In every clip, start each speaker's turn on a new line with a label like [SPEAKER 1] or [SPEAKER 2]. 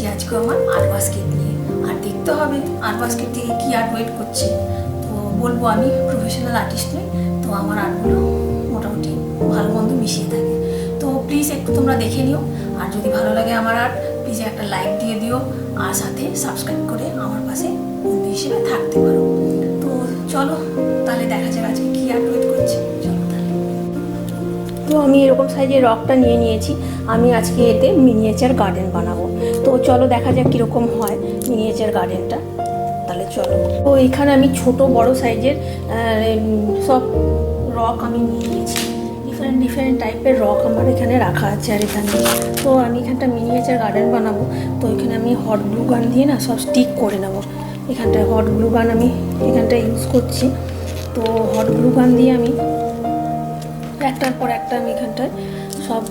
[SPEAKER 1] এসেছি আজকে আমার আর্ট বাস্কেট নিয়ে। আর দেখতে হবে আর্ট বাস্কেট থেকে কী আর্ট ওয়েট করছে। তো বলবো আমি প্রফেশনাল আর্টিস্ট নই, তো আমার আর্টগুলো মোটামুটি ভালো মন্দ মিশিয়ে থাকে। তো প্লিজ একটু তোমরা দেখে নিও, আর যদি ভালো লাগে আমার আর্ট প্লিজ একটা লাইক দিয়ে দিও, আর সাথে সাবস্ক্রাইব করে আমার পাশে বন্ধু হিসেবে থাকতে পারো। তো চলো তাহলে দেখা যাক আজকে কী আর্ট ওয়েট করছে। চলো তাহলে। তো আমি এরকম সাইজের রকটা নিয়ে নিয়েছি। আমি আজকে এতে মিনিয়েচার গার্ডেন বানাবো। তো চলো দেখা যাক কীরকম হয় মিনিয়েচার গার্ডেনটা। তাহলে চলো। তো এখানে আমি ছোট বড় সাইজের সব রক আমি নিয়ে নিয়েছি। ডিফারেন্ট টাইপের রক আমার এখানে রাখা আছে। আর এখানে তো আমি এখানটা মিনিয়েচার গার্ডেন বানাবো। তো এখানে আমি হট গ্লু গান দিয়ে না সব স্টিক করে নেবো। এখানটায় হট গ্লু গান আমি এখানটায় ইউজ করছি। তো হট গ্লু গান দিয়ে আমি একটার পর একটা আমি এখানটায় সব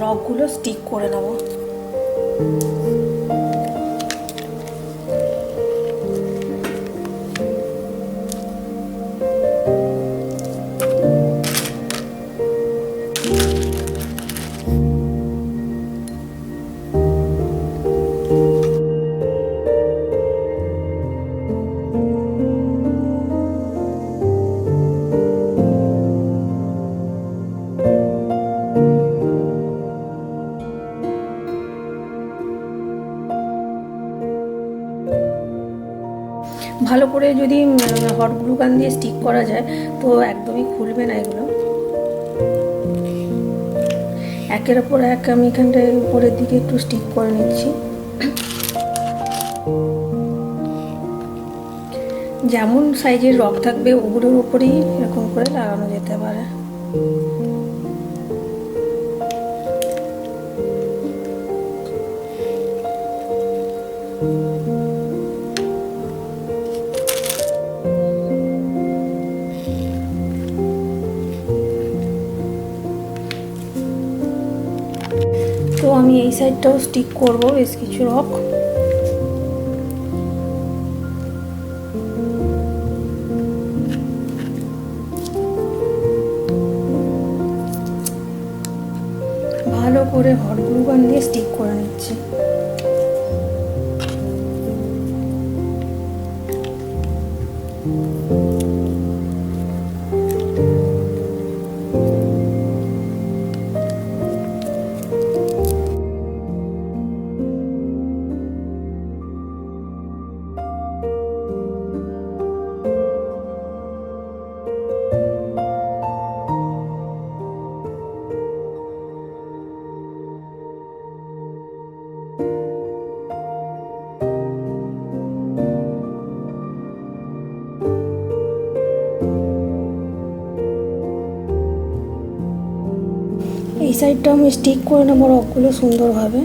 [SPEAKER 1] রকগুলো স্টিক করে নেবো। ভালো করে যদি হট গ্লু গান দিয়ে স্টিক করা যায় তো একদমই খুলবে না এগুলো। একের ওপর এক আমি এখানটায় উপরের দিকে একটু স্টিক করে নিচ্ছি। যেমন সাইজের রক থাকবে ওগুলোর উপরেই এরকম করে লাগানো যেতে পারে। তো আমি এই সাইডটাও স্টিক করব বেশ কিছু রক। ভালো করে হট গ্লু গান দিয়ে স্টিক করে নিচ্ছি। এই সাইডটা আমি স্টিক করে নেবো রকগুলো সুন্দরভাবে।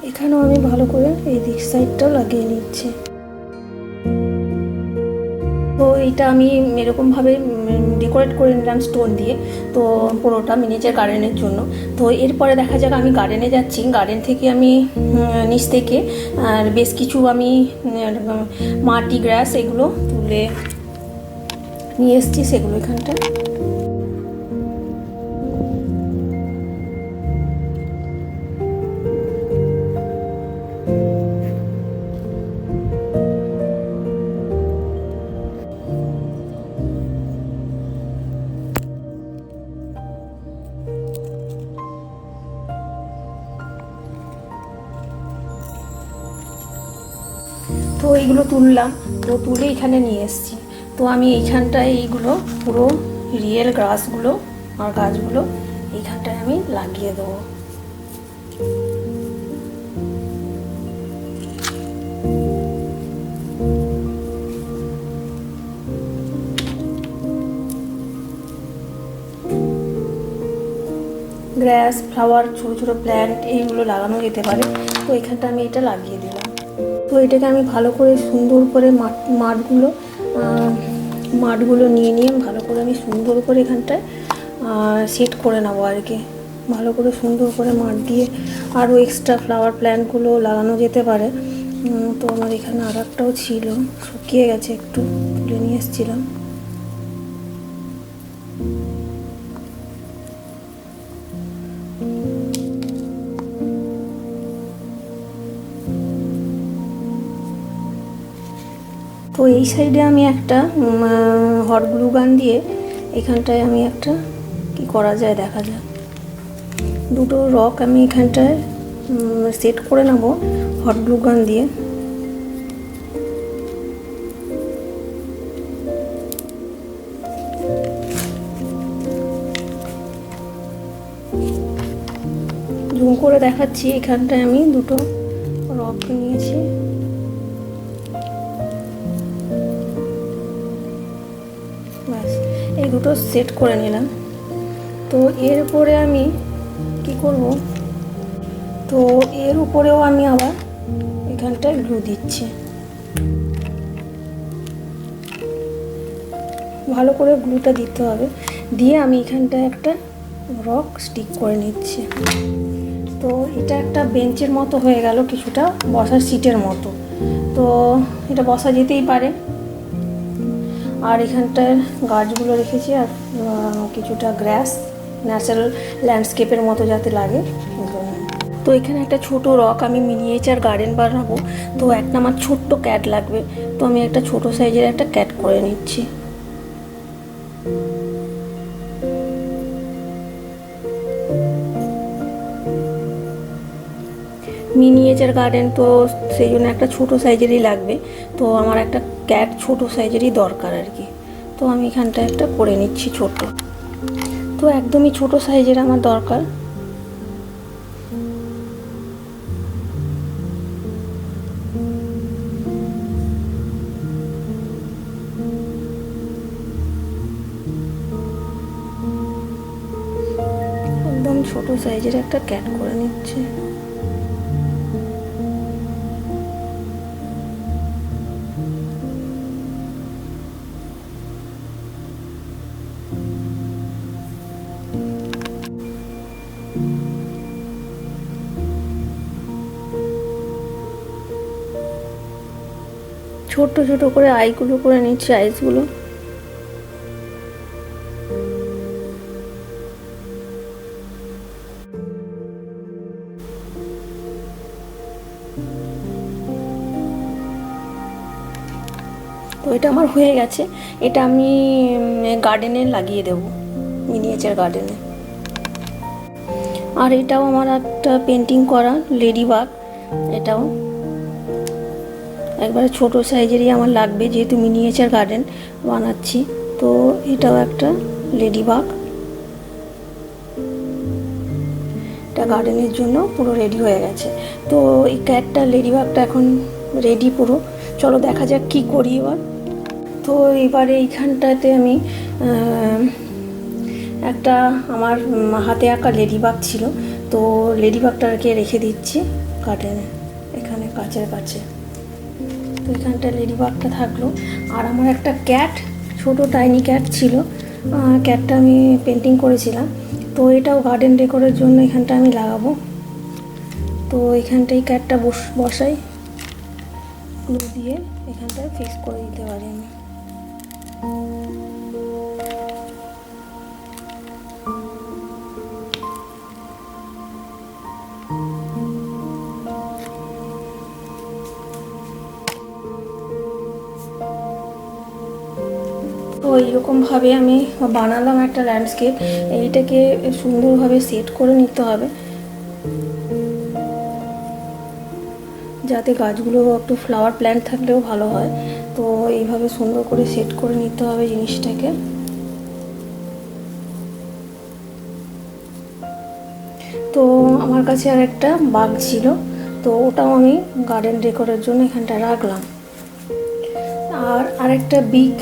[SPEAKER 1] এখানেও আমি ভালো করে এই দিক সাইডটাও লাগিয়ে নিচ্ছি। তো এইটা আমি এরকমভাবে ডেকোরেট করে নিলাম স্টোন দিয়ে। তো পুরোটা মিনিয়েচার গার্ডেনের জন্য। তো এরপরে দেখা যাক আমি গার্ডেনে যাচ্ছি। গার্ডেন থেকে আমি নিচ থেকে আর বেশ কিছু আমি মাটি গ্রাস এগুলো তুলে নিয়ে এসেছি, সেগুলো এখানটা তো এইগুলো তুললাম। তো তুলে এখানে নিয়ে এসেছি। তো আমি এইখানটায় এইগুলো পুরো রিয়েল গ্রাসগুলো আর গাছগুলো এইখানটায় আমি লাগিয়ে দেবো। গ্রাস, ফ্লাওয়ার, ছোটো ছোটো প্ল্যান্ট এইগুলো লাগানো যেতে পারে। তো এখানটা আমি এটা লাগিয়ে দিলাম। তো এটাকে আমি ভালো করে সুন্দর করে মাঠগুলো নিয়ে ভালো করে আমি সুন্দর করে এখানটায় সেট করে নেবো আর কি, ভালো করে সুন্দর করে মাঠ দিয়ে। আরও এক্সট্রা ফ্লাওয়ার প্ল্যান্টগুলো লাগানো যেতে পারে। তো আমার এখানে আর একটাও ছিল, শুকিয়ে গেছে, একটু তুলে নিয়ে এসেছিলাম। তো এই সাইডে আমি একটা হট গ্লু গান দিয়ে এখানটায় আমি একটা কি করা যায় দেখা যাক, দুটো রক আমি এখানটায় সেট করে নেব হট গ্লু গান দিয়ে। জুম করে দেখাচ্ছি, এখানটায় আমি দুটো রক নিয়েছি। ব্যাস, এই দুটো সেট করে নিলাম। তো এর উপরে আমি কি করব, তো এর উপরেও আমি আবার এখানটায় গ্লু দিচ্ছি, ভালো করে গ্লুটা দিতে হবে। দিয়ে আমি এখানটায় একটা রক স্টিক করে নিচ্ছি। তো এটা একটা বেঞ্চের মতো হয়ে গেল, কিছুটা বসার সিটের মতো। তো এটা বসা যেতেই পারে। আর এখানটায় গাছগুলো রেখেছি, আর কিছুটা গ্রাস, ন্যাচারাল ল্যান্ডস্কেপের মতো যাতে লাগে। তো এখানে একটা ছোট রক আমি মিনিয়েচার গার্ডেন বানাবো। তো একটা আমার ছোট্ট ক্যাট লাগবে, তো আমি একটা ছোট সাইজের একটা ক্যাট করে নিচ্ছি। মিনিয়েচার গার্ডেন তো সেই জন্য একটা ছোট সাইজেরই লাগবে। তো আমার একটা ক্যাট ছোট সাইজেরই দরকার আর কি। তো আমি এখানটা একটা করে নিচ্ছি ছোট, তো একদমই ছোট সাইজের আমার দরকার। একদম ছোট সাইজের একটা ক্যাট করে নিচ্ছি। ছোট ছোট করে আইগুলো করে নিচ্ছি, আইসগুলো। তো এটা আমার হয়ে গেছে, এটা আমি গার্ডেনে লাগিয়ে দেব, মিনিয়েচার গার্ডেনে। আর এটাও আমার একটা পেন্টিং করা লেডি বাগ, এটাও একবারে ছোট সাইজেরই আমার লাগবে, যেহেতু মিনিয়েচার গার্ডেন বানাচ্ছি। তো এটাও একটা লেডি বাগ, এটা গার্ডেনের জন্য পুরো রেডি হয়ে গেছে। তো এই ক্যাটটা, লেডি বাগটা এখন রেডি পুরো। চলো দেখা যাক কি করি এবার। তো এবারে এইখানটাতে আমি একটা আমার হাতে আঁকা লেডি বাগ ছিল, তো লেডি বাগটাকে রেখে দিচ্ছি গার্ডেনে, এখানে কাচের কাছে। তো এখানটা লেডি বাগটা থাকলো। আর আমার একটা ক্যাট, ছোট টাইনি ক্যাট ছিল, ক্যাটটা আমি পেন্টিং করেছিলাম। তো এটাও গার্ডেন ডেকোরের জন্য এখানটা আমি লাগাবো। তো এখানটাই ক্যাটটা বসাই, গ্লু দিয়ে এখানটায় ফিক্স করে দিতে পারি আমি। তো এইরকমভাবে আমি বানালাম একটা ল্যান্ডস্কেপ। এইটাকে সুন্দরভাবে সেট করে নিতে হবে, যাতে গাছগুলো একটু ফ্লাওয়ার প্ল্যান্ট থাকলেও ভালো হয়। তো এইভাবে সুন্দর করে সেট করে নিতে হবে জিনিসটাকে। তো আমার কাছে আর একটা বাগ ছিল, তো ওটাও আমি গার্ডেন ডেকোরের জন্য এখানটা রাখলাম। আর আরেকটা বিগ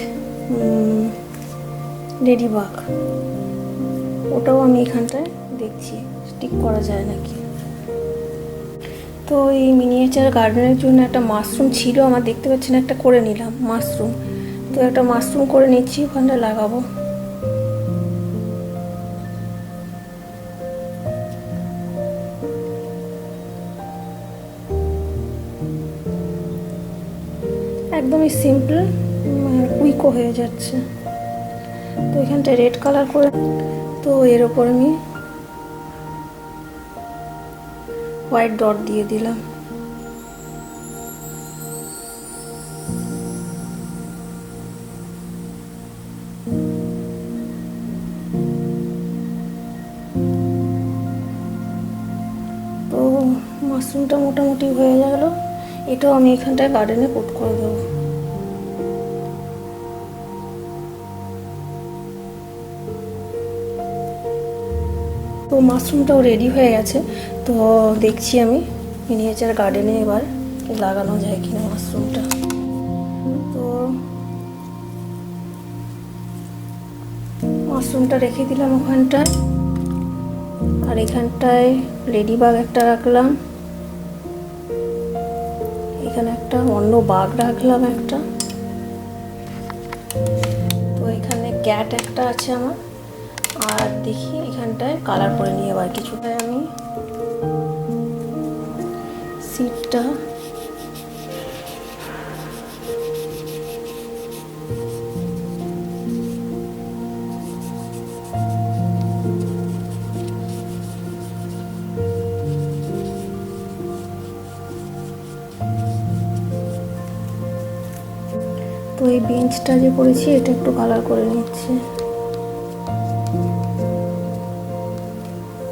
[SPEAKER 1] লেডি বাগ, ওটাও আমি এখানটায় দেখছি স্টিক করা যায় নাকি। তো এই মিনিয়েচার গার্ডেনের জন্য একটা মাশরুম ছিল আমার, দেখতে পাচ্ছেন একটা করে নিলাম মাশরুম। তো একটা মাশরুম করে নিচ্ছি, ওখানটা লাগাবো। একদমই সিম্পল, কুইকও হয়ে যাচ্ছে। তো এখানটায় রেড কালার করে, তো এর ওপর আমি হোয়াইট ডট দিয়ে দিলাম। তো মাশরুমটা মোটামুটি হয়ে গেল, এটাও আমি এখানটায় গার্ডেনে পুট করে দেবো। তো মাশরুমটাও রেডি হয়ে গেছে। তো দেখছি আমি মিনিয়েচার গার্ডেনে এবার লাগানো যায় কিনা মাশরুমটা। তো মাশরুমটা রেখে দিলাম ওখানটায়, আর এখানটায় লেডি বাগ একটা রাখলাম, এখানে একটা অন্য বাগ রাখলাম একটা। তো এখানে ক্যাট একটা আছে আমার। আর দেখি এখানটায় কালার করে নিয়ে আবার কিছুটায় আমি সিটটা তো এই বেঞ্চটা যে করেছি এটা একটু কালার করে নিচ্ছি।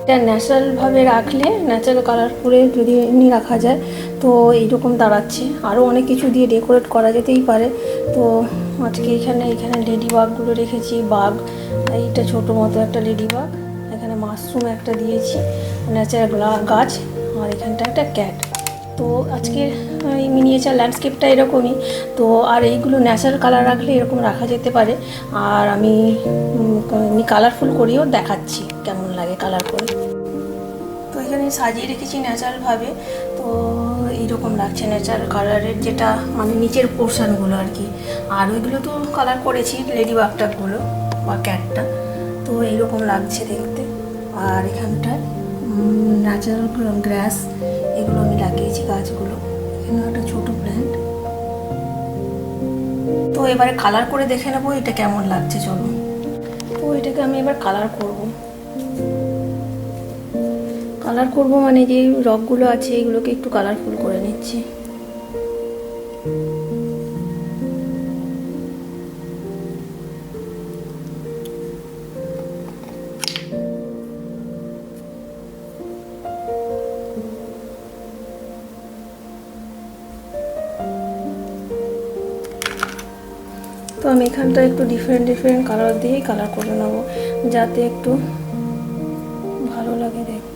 [SPEAKER 1] এটা ন্যাচারালভাবে রাখলে, ন্যাচারাল কালার করে যদি এমনি রাখা যায় তো এইরকম দাঁড়াচ্ছে। আরও অনেক কিছু দিয়ে ডেকোরেট করা যেতেই পারে। তো আজকে এখানে লেডি বাগগুলো রেখেছি, বাগ, এইটা ছোটো মতো একটা লেডি বাগ, এখানে মাশরুম একটা দিয়েছি, ন্যাচারাল গাছ, আর এখানটা একটা ক্যাট। তো আজকে এই মিনিয়েচার ল্যান্ডস্কেপটা এরকমই। তো আর এইগুলো ন্যাচারাল কালার রাখলে এরকম রাখা যেতে পারে। আর আমি কালারফুল করেও দেখাচ্ছি কেমন লাগে কালার করে। তো এখানে সাজিয়ে রেখেছি ন্যাচারালভাবে। তো এইরকম লাগছে ন্যাচারাল কালারের, যেটা মানে নিচের পোর্শনগুলো আর কি। আর ওইগুলো তো কালার করেছি, লেডি বাগটাগুলো বা ক্যাটটা। তো এইরকম লাগছে দেখতে। আর এখানটায় ন্যাচারাল গ্রাস এগুলো আমি লাগিয়েছি, গাছগুলো। এখানে একটা ছোটো প্ল্যান্ট। তো এবারে কালার করে দেখে নেবো এটা কেমন লাগছে, চলো। তো এটাকে আমি এবার কালার করব। কালার করব মানে যে রকগুলো আছে এগুলোকে একটু কালারফুল করে নিচ্ছি। তো আমি এখানটা একটু ডিফারেন্ট কালার দিয়েই কালার করে নেবো, যাতে একটু ভালো লাগে দেখতে।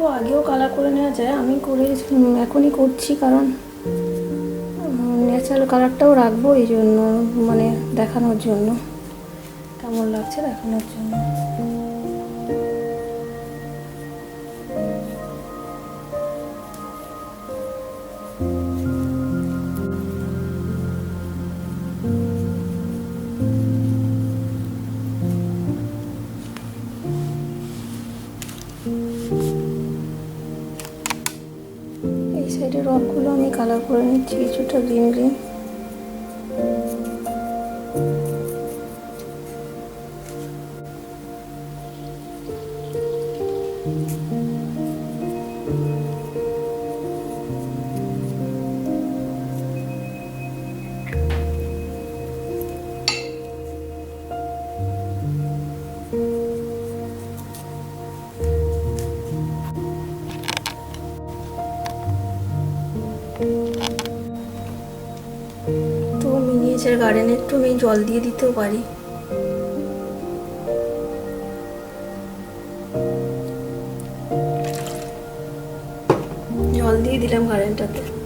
[SPEAKER 1] তো আগেও কালার করে নেওয়া যায়, আমি এখনই করছি, কারণ ন্যাচারাল কালারটাও রাখবো এই জন্য, মানে দেখানোর জন্য কেমন লাগছে দেখানোর জন্য। এই সাইডের রকগুলো আমি কালার করে নিচ্ছি কিছুটা গ্রিন গ্রিন। পাশের গার্ডেনে একটু আমি জল দিয়ে দিতেও পারি। জল দিয়ে দিলাম গার্ডেনটাতে।